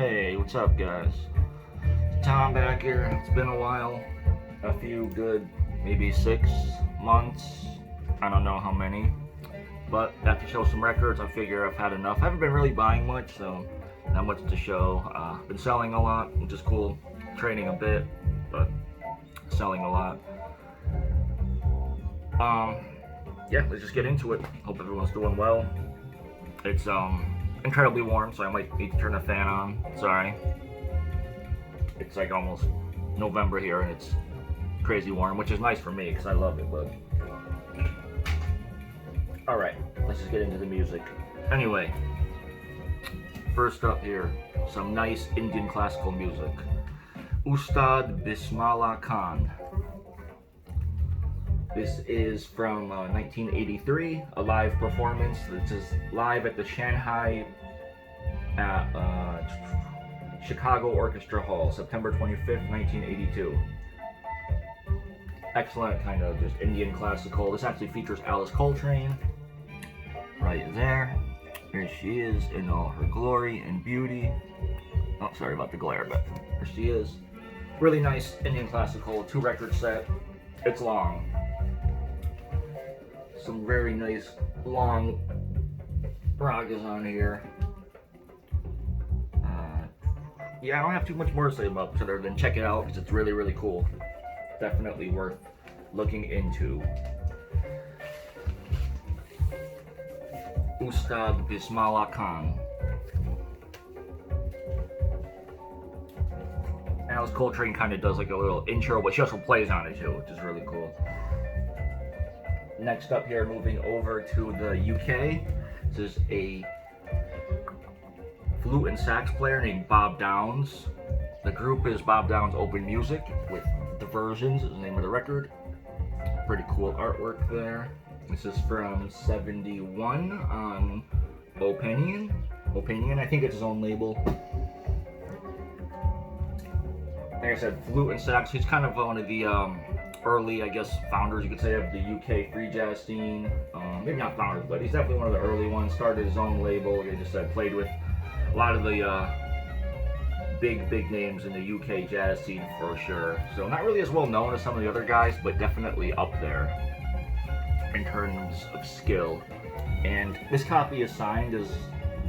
Hey, what's up, guys? Tom back here. It's been a while. A few good, maybe 6 months. I don't know how many. But I have to show some records. I figure I've had enough. I haven't been really buying much, so not much to show. Been selling a lot, which is cool. Trading a bit, but selling a lot. Yeah, let's just get into it. Hope everyone's doing well. It's incredibly warm, so I might need to turn the fan on. Sorry. It's like almost November here, and it's crazy warm, which is nice for me because I love it. But all right, let's just get into the music. Anyway, first up here, some nice Indian classical music. Ustad Bismillah Khan. This is from 1983, a live performance. This is live at the Shanghai Chicago Orchestra Hall, September 25th, 1982. Excellent kind of just Indian classical. This actually features Alice Coltrane right there. Here she is in all her glory and beauty. Oh, sorry about the glare, but here she is. Really nice Indian classical, 2-record set. It's long. Some very nice long ragas on here. Yeah, I don't have too much more to say about it other than check it out because it's really, really cool. Definitely worth looking into. Ustad Bismillah Khan. Alice Coltrane kind of does like a little intro, but she also plays on it too, which is really cool. Next up here, moving over to the UK, this is a flute and sax player named Bob Downs. The group is Bob Downs Open Music with Diversions is the name of the record. Pretty cool artwork there. This is from 71 on Opinion. I think it's his own label. Like I said, flute and sax. He's kind of one of the early, I guess, founders, you could say, of the UK free jazz scene. Maybe not founders, but he's definitely one of the early ones. Started his own label. Like I just said, played with a lot of the big names in the UK jazz scene for sure. So not really as well known as some of the other guys, but definitely up there in terms of skill. And this copy is signed, as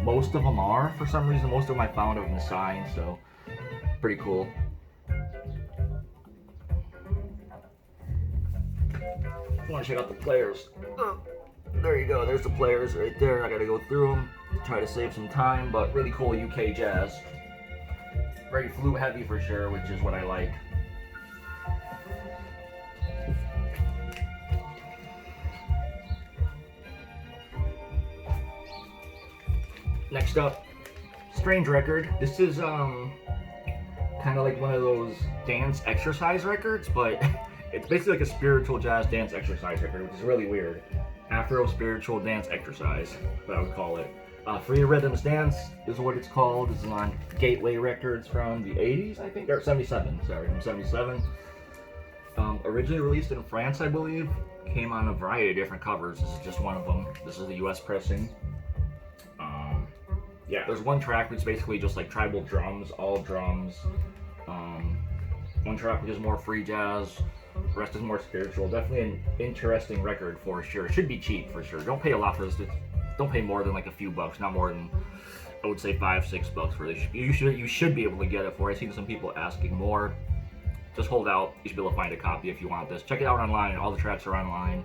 most of them are for some reason. Most of them I found have been signed, so pretty cool. I want to check out the players. There you go, there's the players right there. I gotta go through them to try to save some time, but really cool UK jazz. Very flute heavy for sure, which is what I like. Next up, strange record. This is kind of like one of those dance exercise records, but it's basically like a spiritual jazz dance exercise record, which is really weird. Afro spiritual dance exercise, what I would call it. Free Rhythms Dance is what it's called. This is on Gateway Records from the 80s, I think, or 77, sorry, from 77. Originally released in France, I believe. Came on a variety of different covers. This is just one of them. This is the US pressing. Yeah, there's one track that's basically just like tribal drums, all drums. One track which is more free jazz. The rest is more spiritual. Definitely an interesting record for sure. Should be cheap for sure. Don't pay a lot for this. Don't pay more than like a few bucks. Not more than, I would say, $5-6 for this. You should be able to get it for. I've seen some people asking more. Just hold out. You should be able to find a copy if you want this. Check it out online. All the tracks are online.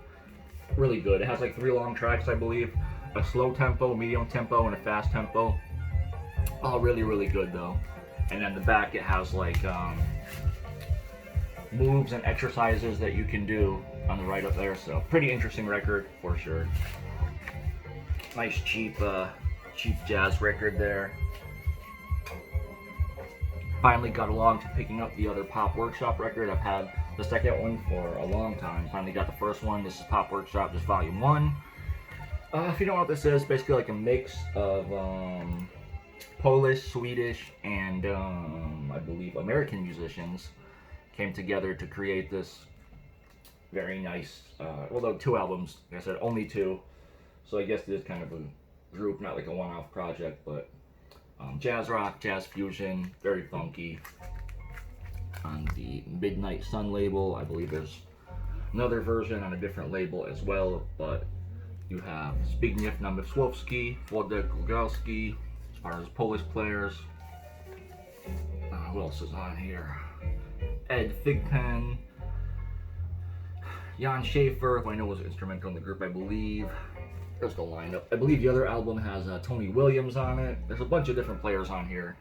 Really good. It has like 3 long tracks, I believe. A slow tempo, medium tempo, and a fast tempo. All really, really good though. And then the back, it has like moves and exercises that you can do on the right up there. So pretty interesting record for sure. Nice cheap jazz record there. Finally got along to picking up the other Pop Workshop record. I've had the second one for a long time. Finally got the first one. This is Pop Workshop, just volume 1. If you don't know what this is, basically like a mix of Polish, Swedish, and I believe American musicians came together to create this very nice, although 2 albums, like I said, only 2, so I guess it is kind of a group, not like a one-off project, but Jazz rock, jazz fusion, very funky. On the Midnight Sun label, I believe there's another version on a different label as well, but you have Zbigniew Namysłowski, Władek Lugalski, as far as Polish players. Who else is on here? Ed Thigpen, Jan Schaefer, who I know was instrumental in the group, I believe. There's the lineup. I believe the other album has Tony Williams on it. There's a bunch of different players on here.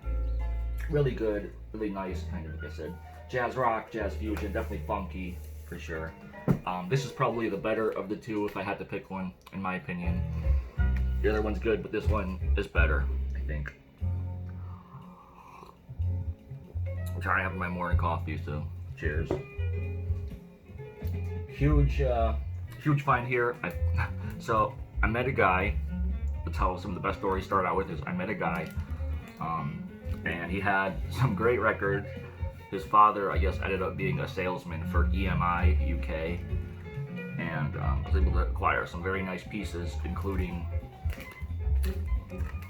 Really good, really nice, kind of like I said. Jazz rock, jazz fusion, definitely funky, for sure. This is probably the better of the two if I had to pick one, in my opinion. The other one's good, but this one is better, I think. I'm trying to have my morning coffee, so cheers. Huge find here. So I met a guy. That's how some of the best stories start out with is I met a guy, and he had some great records. His father, I guess, ended up being a salesman for EMI UK, and was able to acquire some very nice pieces, including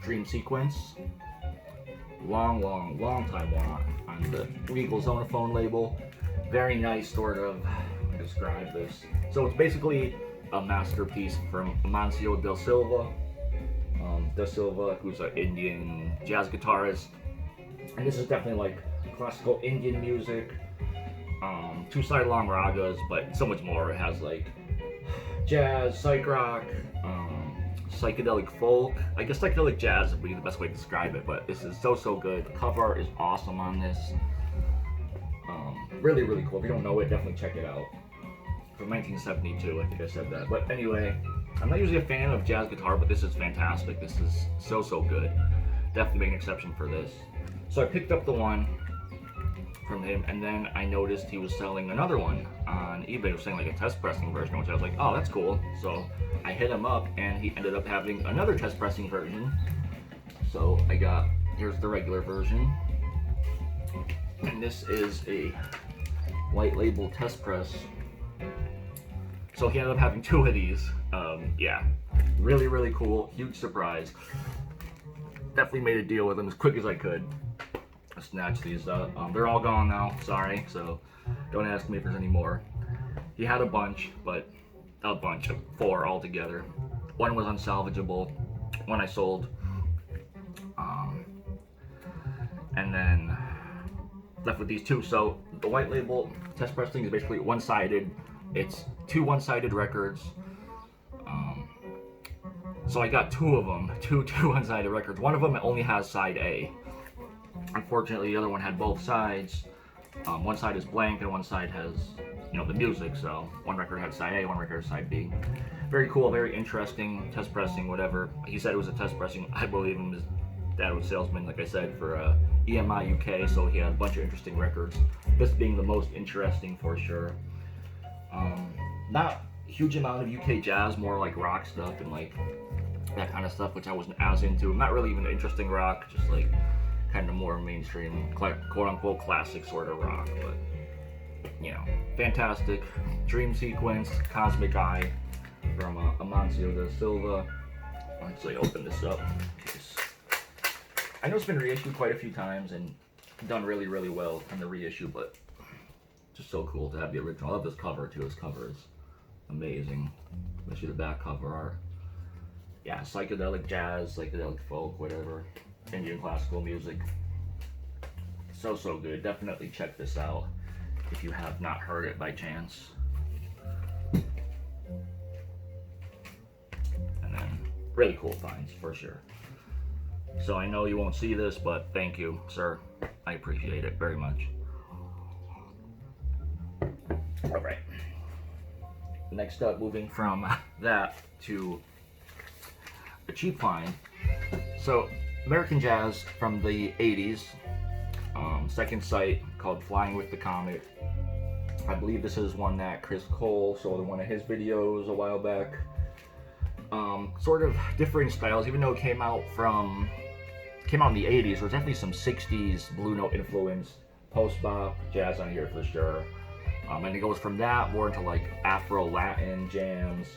Dream Sequence, long time on the Regal Zonophone label. Very nice, sort of, describe this. So it's basically a masterpiece from Amancio Del Silva. Who's an Indian jazz guitarist, and this is definitely like classical Indian music. Two-side long ragas, but so much more. It has like jazz, psych rock, psychedelic folk. I guess psychedelic jazz would be the best way to describe it, but this is so good. The cover art is awesome on this. Really cool. If you don't know it, definitely check it out. From 1972, I think I said that. But anyway, I'm not usually a fan of jazz guitar, but this is fantastic. This is so good. Definitely make an exception for this. So I picked up the one from him, and then I noticed he was selling another one on eBay. He was selling like a test pressing version, which I was like, oh, that's cool. So I hit him up, and he ended up having another test pressing version. So here's the regular version. And this is a white label test press. So he ended up having two of these. Yeah, really cool, huge surprise. Definitely made a deal with him as quick as I could. I snatched these up. They're all gone now, sorry, so don't ask me if there's any more. He had a bunch, but a bunch of 4 altogether. One was unsalvageable, one I sold. And then left with these 2. So the white label test press thing is basically one-sided. It's 2 one-sided records. So I got 2 of them, two one-sided records. One of them only has side A. Unfortunately, the other one had both sides. One side is blank and one side has, the music. So one record had side A, one record had side B. Very cool, very interesting, test pressing, whatever. He said it was a test pressing. I believe him. His dad was a salesman, like I said, for EMI UK, so he had a bunch of interesting records. This being the most interesting for sure. Not huge amount of UK jazz, more like rock stuff and like that kind of stuff, which I wasn't as into. Not really even interesting rock, just like kind of more mainstream, quote-unquote classic sort of rock, but fantastic. Dream Sequence, Cosmic Eye from Amancio Del Silva. I'll actually open this up. I know it's been reissued quite a few times and done really well in the reissue, but just so cool to have the original. I love this cover too. This cover is amazing, especially the back cover art. Yeah, psychedelic jazz, psychedelic folk, whatever. Indian classical music. So good. Definitely check this out if you have not heard it by chance. And then really cool finds for sure. So I know you won't see this, but thank you, sir. I appreciate it very much. Alright. Next up, moving from that to a cheap find. So American jazz from the 80s, second site called Flying with the Comet. I believe this is one that Chris Cole sold in one of his videos a while back. Sort of differing styles, even though it came out in the 80s. There's definitely some 60s Blue Note influence, post-bop jazz on here for sure. And it goes from that more into like Afro-Latin jams,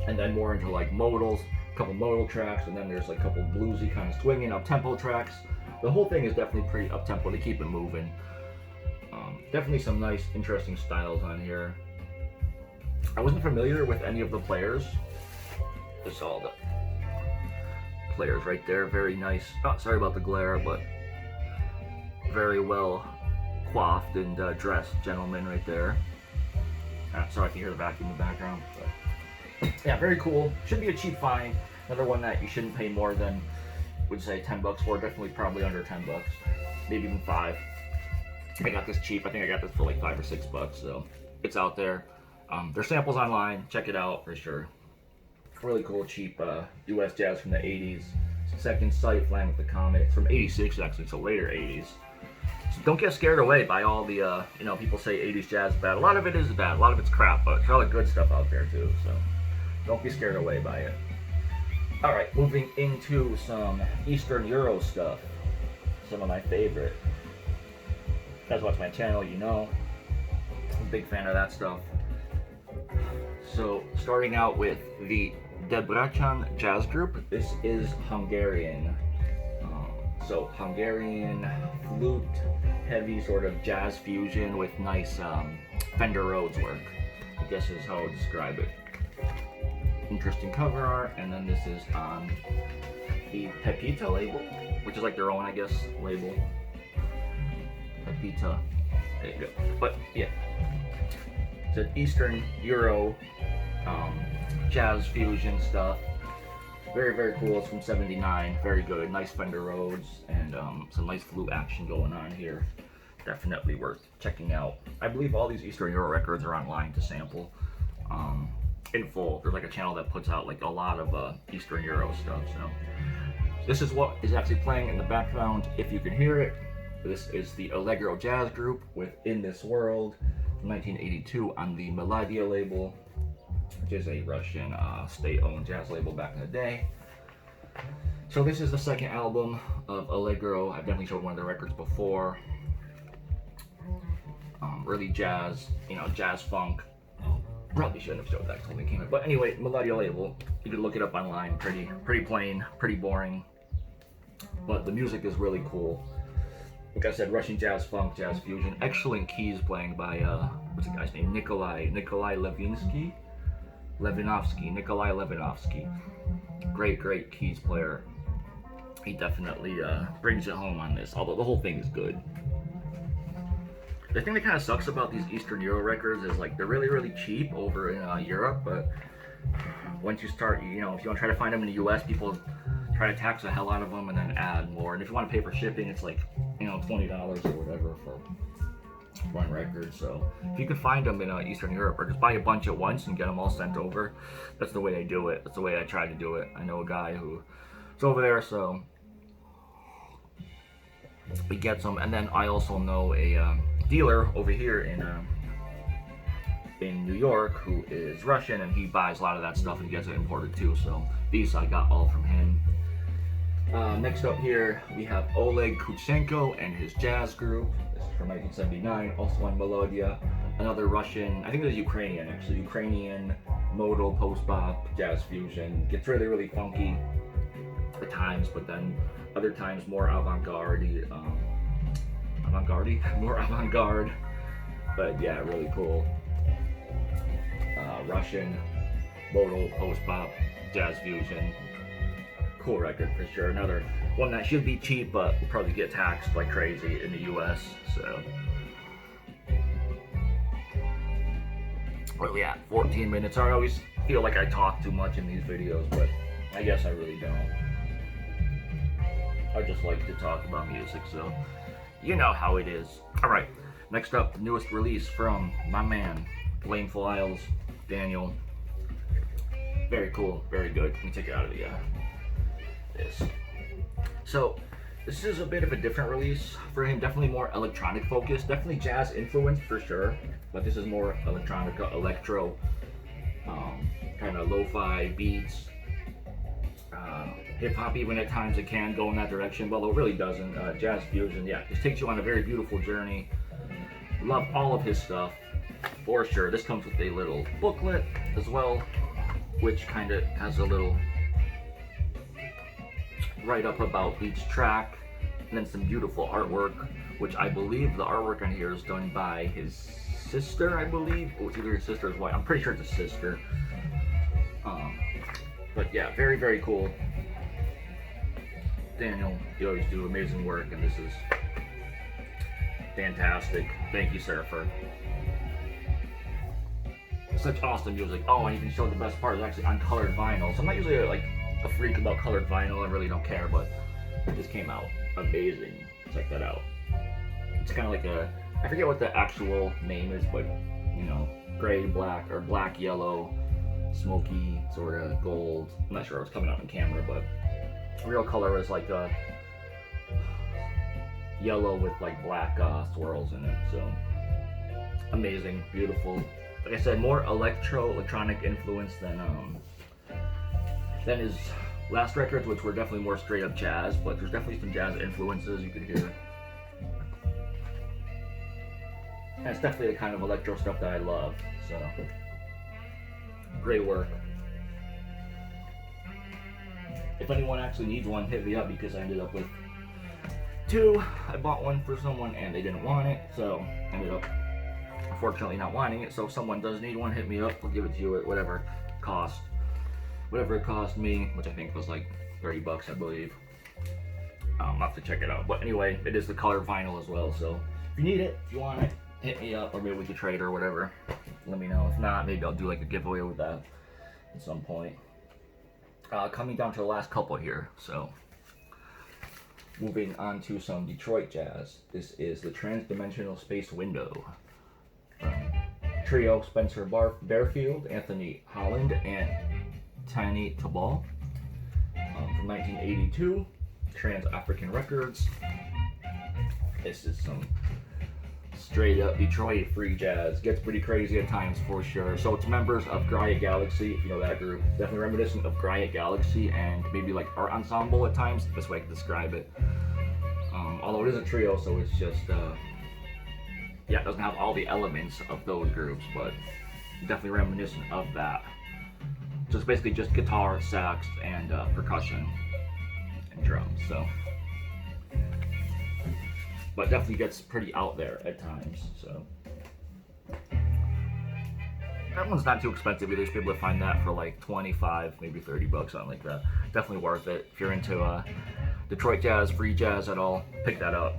and then more into like modals. couple modal tracks, and then there's like a couple bluesy kind of swinging up-tempo tracks. The whole thing is definitely pretty up-tempo to keep it moving. Definitely some nice, interesting styles on here. I wasn't familiar with any of the players. Just all the players right there. Very nice. Oh, sorry about the glare, but very well coiffed and dressed gentlemen right there. Sorry if you hear the vacuum in the background. But yeah, very cool. Should be a cheap find. Another one that you shouldn't pay more than, would say, $10 for. Definitely probably under $10, maybe even 5. I got this cheap. I think I got this for like $5 or $6, so it's out there. There's samples online. Check it out for sure. Really cool, cheap US jazz from the 80s. Second Sight, Flying with the Comet. It's from 86 actually, so later 80s. So don't get scared away by all the, people say 80s jazz is bad. A lot of it is bad. A lot of it's crap, but there's a lot of good stuff out there too. So don't be scared away by it. All right, moving into some Eastern Euro stuff. Some of my favorite. You guys watch my channel, you know. I'm a big fan of that stuff. So, starting out with the Debrecen Jazz Group. This is Hungarian. So, Hungarian flute, heavy sort of jazz fusion with nice Fender Rhodes work. I guess is how I would describe it. Interesting cover art, and then this is on the Pepita label, which is like their own, I guess, label. Pepita. There you go. But yeah, it's an Eastern Euro jazz fusion stuff. Very, very cool. It's from '79. Very good. Nice Fender Rhodes and some nice flute action going on here. Definitely worth checking out. I believe all these Eastern Euro records are online to sample in full. There's like a channel that puts out like a lot of Eastern Euro stuff. So this is what is actually playing in the background if you can hear it. This is the Allegro Jazz Group with In This World from 1982 on the Melodia label, which is a Russian state-owned jazz label back in the day. So this is the second album of Allegro. I've definitely showed one of their records before. Really jazz, jazz funk. Probably shouldn't have showed that until it came in. But anyway, Melodia label. You can look it up online. Pretty plain, pretty boring. But the music is really cool. Like I said, Russian jazz funk, jazz fusion. Excellent keys playing by, what's the guy's name? Nikolai Levinovsky. Nikolai Levinovsky. Great keys player. He definitely brings it home on this, although the whole thing is good. The thing that kind of sucks about these Eastern Euro records is like they're really cheap over in Europe, but once you start, if you want to try to find them in the US, people try to tax the hell out of them and then add more. And if you want to pay for shipping, it's like, $20 or whatever for one record. So if you can find them in Eastern Europe, or just buy a bunch at once and get them all sent over, that's the way I do it. That's the way I try to do it. I know a guy who's over there, so he gets them. And then I also know a dealer over here in New York who is Russian, and he buys a lot of that stuff and gets it imported too. So these I got all from him. Next up here we have Oleg Kuchenko and his jazz group. This is from 1979, also on Melodia. Another Russian, I think it was Ukrainian actually, Ukrainian modal post-bop jazz fusion. Gets really funky at times, but then other times more avant-garde. More avant-garde. But yeah, really cool. Russian modal post-bop jazz fusion. Cool record for sure. Another one that should be cheap, but will probably get taxed like crazy in the US. So, where are we at? 14 minutes. I always feel like I talk too much in these videos, but I guess I really don't. I just like to talk about music, so you know how it is. All right, next up, the newest release from my man, Blameful Isles, Daniel. Very cool, very good. Let me take it out of the this. So this is a bit of a different release for him. Definitely more electronic focused. Definitely jazz influenced for sure. But this is more electronica, electro, kind of lo-fi beats. Hip hop even at times it can go in that direction, but it really doesn't. Jazz fusion, yeah, just takes you on a very beautiful journey. Love all of his stuff for sure. This comes with a little booklet as well, which kind of has a little write-up about each track, and then some beautiful artwork, which I believe the artwork on here is done by his sister, I believe. Oh, it's either his sister or his wife. I'm pretty sure it's his sister. But yeah, very, very cool. Daniel, you always do amazing work, and this is fantastic. Thank you, sir, for such awesome music. Oh, and you can show the best part is actually on colored vinyl. So I'm not usually like a freak about colored vinyl. I really don't care, but this came out amazing. Check that out. It's kind of like a, I forget what the actual name is, but you know, gray, black, or black, yellow, smoky, sort of gold. I'm not sure what's coming out on camera, but real color is like a yellow with like black swirls in it. So amazing, beautiful. Like I said, more electronic influence than his last records, which were definitely more straight up jazz, but there's definitely some jazz influences you could hear. And it's definitely the kind of electro stuff that I love, so great work. If anyone actually needs one, hit me up, because I ended up with two. I bought one for someone and they didn't want it, so I ended up unfortunately not wanting it. So if someone does need one, hit me up. I'll give it to you at whatever it cost me, which I think was like 30 bucks, I believe. I'll have to check it out. But anyway, it is the color vinyl as well, so if you need it, if you want it, hit me up, or maybe we could trade or whatever. Let me know. If not, maybe I'll do like a giveaway with that at some point. Coming down to the last couple here, so moving on to some Detroit jazz. This is the Transdimensional Space Window. Trio Spencer Bearfield, Anthony Holland, and Tiny Tabal. From 1982, Trans-African Records. This is some straight up Detroit free jazz. Gets pretty crazy at times for sure. So it's members of Grails Galaxy, if you know that group. Definitely reminiscent of Grails Galaxy and maybe like Art Ensemble at times. Best way I can describe it. Although it is a trio, so it's just yeah, it doesn't have all the elements of those groups, but definitely reminiscent of that. So it's basically just guitar, sax, and percussion and drums. So, but definitely gets pretty out there at times. So that one's not too expensive either. You should be able to find that for like 25, maybe 30 bucks, something like that. Definitely worth it if you're into Detroit jazz, free jazz at all. Pick that up.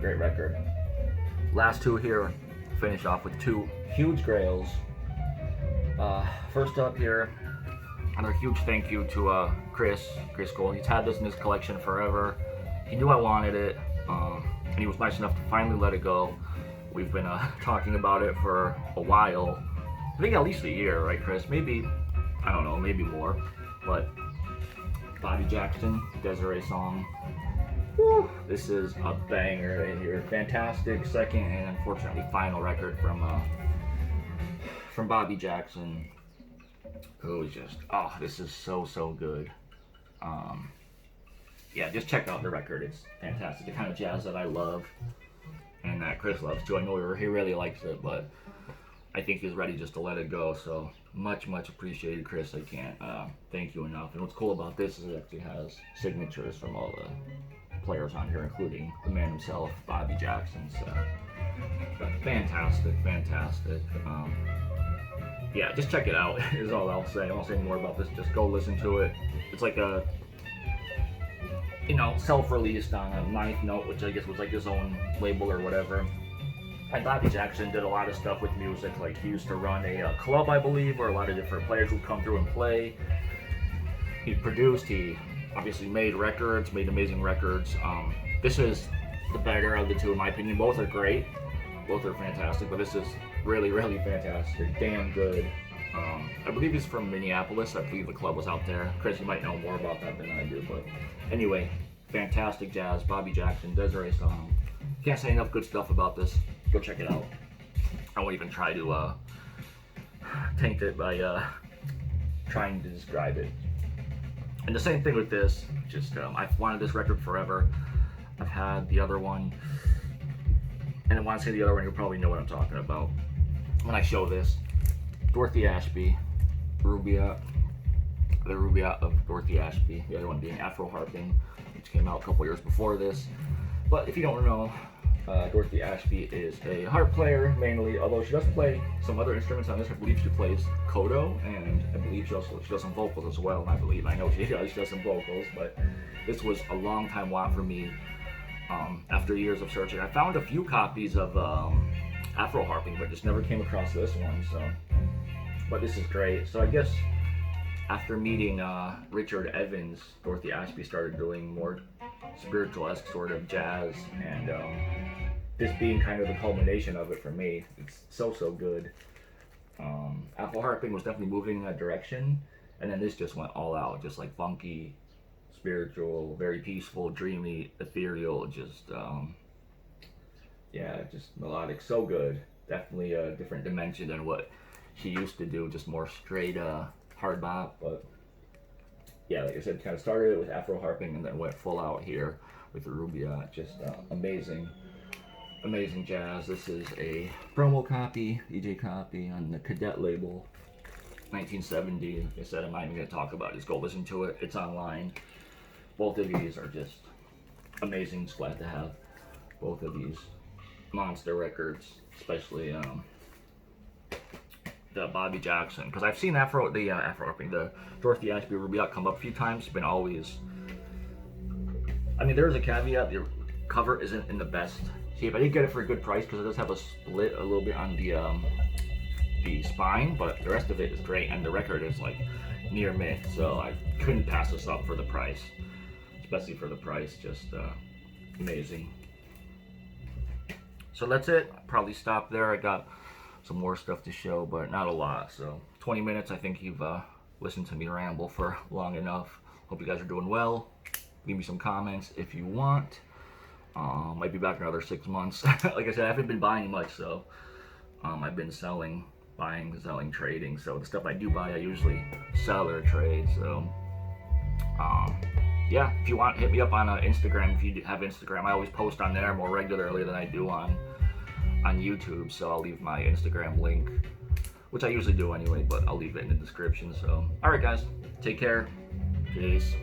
Great record. Last two here, finish off with two huge Grails. First up here, another huge thank you to Chris Cole. He's had this in his collection forever. He knew I wanted it, and he was nice enough to finally let it go. We've been talking about it for a while. I think at least a year, right, Chris? Maybe, I don't know, maybe more. But Bobby Jackson, Desiree song. Woo, this is a banger right here. Fantastic second and unfortunately final record from Bobby Jackson, who is just, oh, this is so good. Yeah, just check out the record. It's fantastic. The kind of jazz that I love and that Chris loves too. I know he really likes it, but I think he's ready just to let it go. So much appreciated, Chris. I can't thank you enough. And what's cool about this is it actually has signatures from all the players on here, including the man himself, Bobby Jackson. So fantastic. Yeah, just check it out is all I'll say. I won't say more about this. Just go listen to it. It's like a, you know, self-released on a ninth note, which I guess was like his own label or whatever. And Bobby Jackson did a lot of stuff with music. Like he used to run a club, I believe, where a lot of different players would come through and play. He produced, he obviously made records, made amazing records. This is the better of the two in my opinion. Both are great, both are fantastic, but this is really fantastic, damn good. I believe he's from Minneapolis. I believe the club was out there. Chris, you might know more about that than I do, but anyway, fantastic jazz. Bobby Jackson, Desiree song. Can't say enough good stuff about this. Go check it out. I won't even try to taint it by trying to describe it. And the same thing with this, just I've wanted this record forever. I've had the other one, and when I say the other one, you'll probably know what I'm talking about when I show this. Dorothy Ashby, Rubia, the Rubia of Dorothy Ashby, the other one being Afro Harping, which came out a couple years before this. But if you don't know, Dorothy Ashby is a harp player mainly, although she does play some other instruments on this. I believe she plays koto, and I believe she does some vocals as well. I know she does some vocals, but this was a long time want for me. After years of searching, I found a few copies of Afro Harping, but just never came across this one. So, but this is great. So I guess after meeting Richard Evans, Dorothy Ashby started doing more spiritual-esque sort of jazz, and this being kind of the culmination of it for me. It's so good. Afro Harping was definitely moving in that direction, and then this just went all out, just like funky, spiritual, very peaceful, dreamy, ethereal, just just melodic, so good. Definitely a different dimension than what she used to do, just more straight hard bop. But yeah, like I said, kind of started with Afro Harping and then went full out here with the Rubia. Just amazing jazz. This is a promo copy, EJ copy on the Cadet label, 1970. Like I said, I'm not even going to talk about it. Just go listen to it. It's online. Both of these are just amazing. Just glad to have both of these monster records, especially the Bobby Jackson, because I've seen the Dorothy Ashby Rubia come up a few times. Been always, I mean, there's a caveat: the cover isn't in the best shape. I did get it for a good price because it does have a split a little bit on the spine, but the rest of it is great, and the record is like near mint, so I couldn't pass this up for the price. Especially for the price, just amazing. So that's it. I'll probably stop there. I got some more stuff to show, but not a lot. So 20 minutes, I think you've listened to me ramble for long enough. Hope you guys are doing well. Leave me some comments if you want. Might be back in another 6 months. Like I said, I haven't been buying much, so I've been buying, selling, trading. So the stuff I do buy, I usually sell or trade. So yeah, if you want, hit me up on Instagram. If you have Instagram, I always post on there more regularly than I do on YouTube. So I'll leave my Instagram link, which I usually do anyway, but I'll leave it in the description. So, all right, guys, take care. Peace.